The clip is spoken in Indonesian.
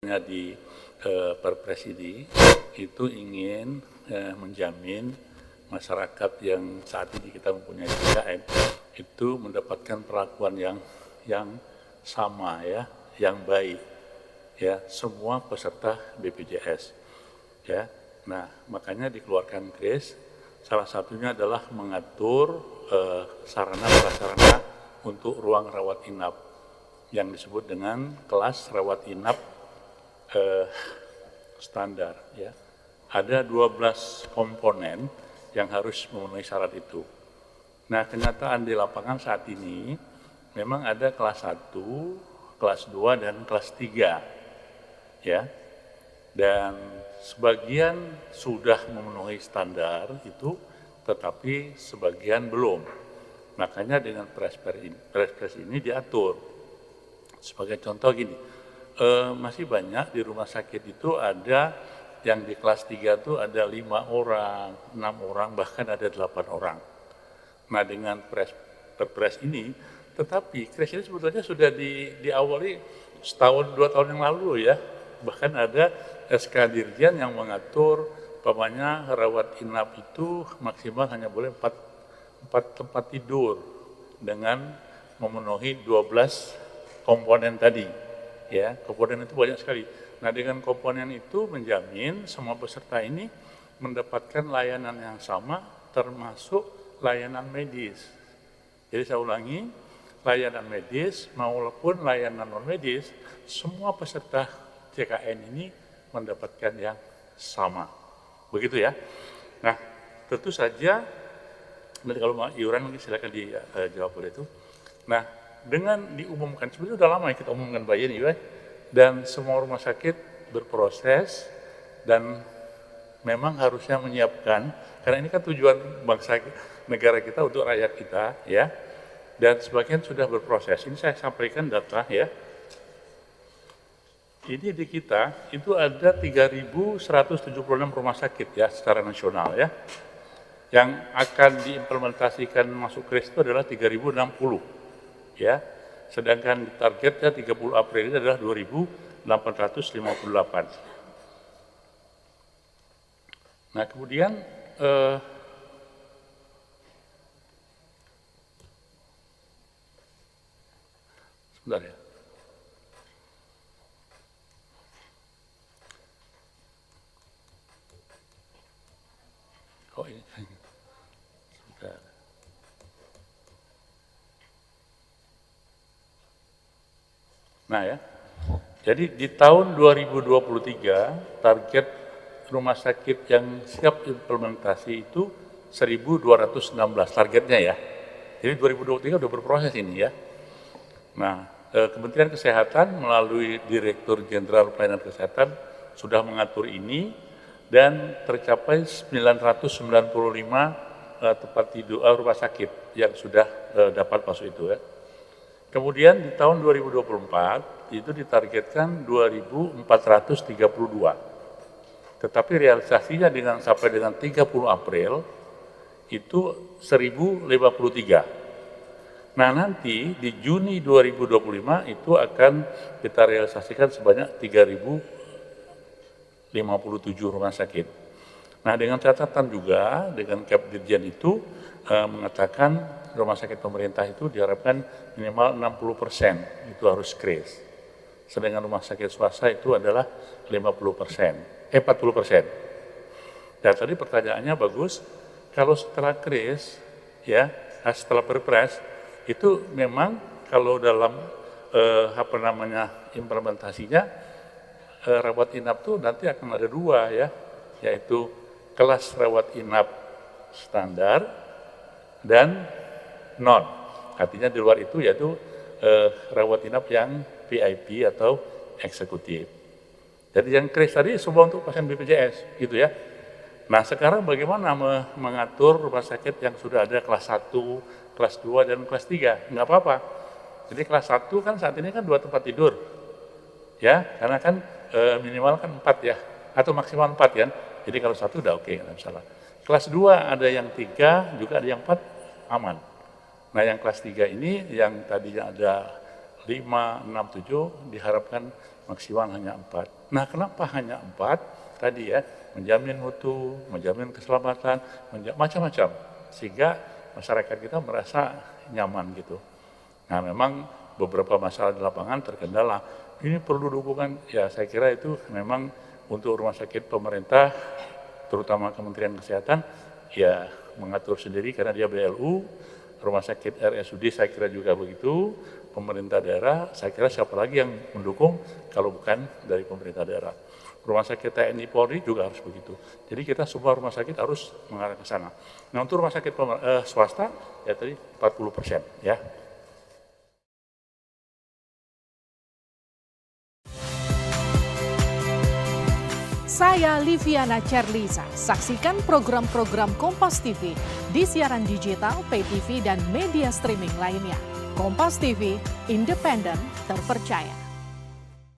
Di Perpres ini itu ingin menjamin masyarakat yang saat ini kita mempunyai PKM itu mendapatkan perlakuan yang sama ya, yang baik ya, semua peserta BPJS ya. Nah, makanya dikeluarkan KRIS, salah satunya adalah mengatur sarana prasarana untuk ruang rawat inap yang disebut dengan kelas rawat inap standar ya. Ada 12 komponen yang harus memenuhi syarat itu. Nah, kenyataan di lapangan saat ini memang ada kelas 1, kelas 2 dan kelas 3 ya. Dan sebagian sudah memenuhi standar itu, tetapi sebagian belum. Makanya dengan Perpres ini diatur. Sebagai contoh gini, masih banyak di rumah sakit itu ada yang di kelas 3 itu ada 5 orang, 6 orang, bahkan ada 8 orang. Nah, dengan Perpres ini, tetapi KRIS ini sebetulnya sudah diawali setahun 2 tahun yang lalu ya. Bahkan ada SK Dirjen yang mengatur umpamanya rawat inap itu maksimal hanya boleh 4 tempat tidur dengan memenuhi 12 komponen tadi. Ya, komponen itu banyak sekali. Nah, dengan komponen itu menjamin semua peserta ini mendapatkan layanan yang sama, termasuk layanan medis. Jadi saya ulangi, layanan medis maupun layanan non medis, semua peserta CKN ini mendapatkan yang sama. Begitu ya. Nah, tentu saja, nanti kalau mau iuran mungkin silakan dijawab oleh itu. Nah, dengan diumumkan, sebenarnya sudah lama ya kita umumkan bayi ini, dan semua rumah sakit berproses dan memang harusnya menyiapkan, karena ini kan tujuan bangsa negara kita untuk rakyat kita ya, dan sebagian sudah berproses. Ini saya sampaikan data ya. Ini di kita itu ada 3.176 rumah sakit ya secara nasional ya, yang akan diimplementasikan masuk KRIS itu adalah 3.060. Ya, sedangkan targetnya 30 April ini adalah 2.858. Nah, kemudian sebentar ya. Oh ini. Sebentar. Nah ya, jadi di tahun 2023 target rumah sakit yang siap implementasi itu 1.216 targetnya ya. Jadi 2023 udah berproses ini ya. Nah, Kementerian Kesehatan melalui Direktur Jenderal Pelayanan Kesehatan sudah mengatur ini dan tercapai 995 tempat tidur rumah sakit yang sudah dapat masuk itu ya. Kemudian di tahun 2024 itu ditargetkan 2.432. Tetapi realisasinya sampai dengan 30 April itu 1.053. Nah, nanti di Juni 2025 itu akan kita realisasikan sebanyak 3.057 rumah sakit. Nah, dengan catatan juga dengan Kep Dirjen itu mengatakan rumah sakit pemerintah itu diharapkan minimal 60% itu harus KRIS. Sedangkan rumah sakit swasta itu adalah 40%. Dan tadi pertanyaannya bagus, kalau setelah KRIS ya, setelah Perpres itu memang kalau dalam implementasinya rawat inap itu nanti akan ada 2 ya, yaitu kelas rawat inap standar dan non. Artinya di luar itu yaitu rawat inap yang VIP atau eksekutif. Jadi yang KRIS tadi semua untuk pasien BPJS gitu ya. Nah, sekarang bagaimana mengatur rumah sakit yang sudah ada kelas 1, kelas 2 dan kelas 3? Enggak apa-apa. Jadi kelas 1 kan saat ini kan 2 tempat tidur. Ya, karena kan minimal kan 4 ya, atau maksimal 4 kan. Jadi kalau 1 udah oke, nggak masalah. Kelas 2 ada yang 3, juga ada yang 4, aman. Nah, yang kelas 3 ini yang tadinya ada 5, 6, 7 diharapkan maksimal hanya 4. Nah, kenapa hanya 4? Tadi ya, menjamin mutu, menjamin keselamatan, macam-macam. Sehingga masyarakat kita merasa nyaman gitu. Nah, memang beberapa masalah di lapangan terkendala. Ini perlu dukungan, ya saya kira itu memang untuk rumah sakit pemerintah, terutama Kementerian Kesehatan, ya mengatur sendiri karena dia BLU, rumah sakit RSUD saya kira juga begitu, pemerintah daerah, saya kira siapa lagi yang mendukung kalau bukan dari pemerintah daerah. Rumah sakit TNI Polri juga harus begitu. Jadi kita semua rumah sakit harus mengarah ke sana. Nah untuk rumah sakit swasta, ya tadi 40% ya. Saya Liviana Cerlisa. Saksikan program-program Kompas TV di siaran digital, pay TV, dan media streaming lainnya. Kompas TV, independen, terpercaya.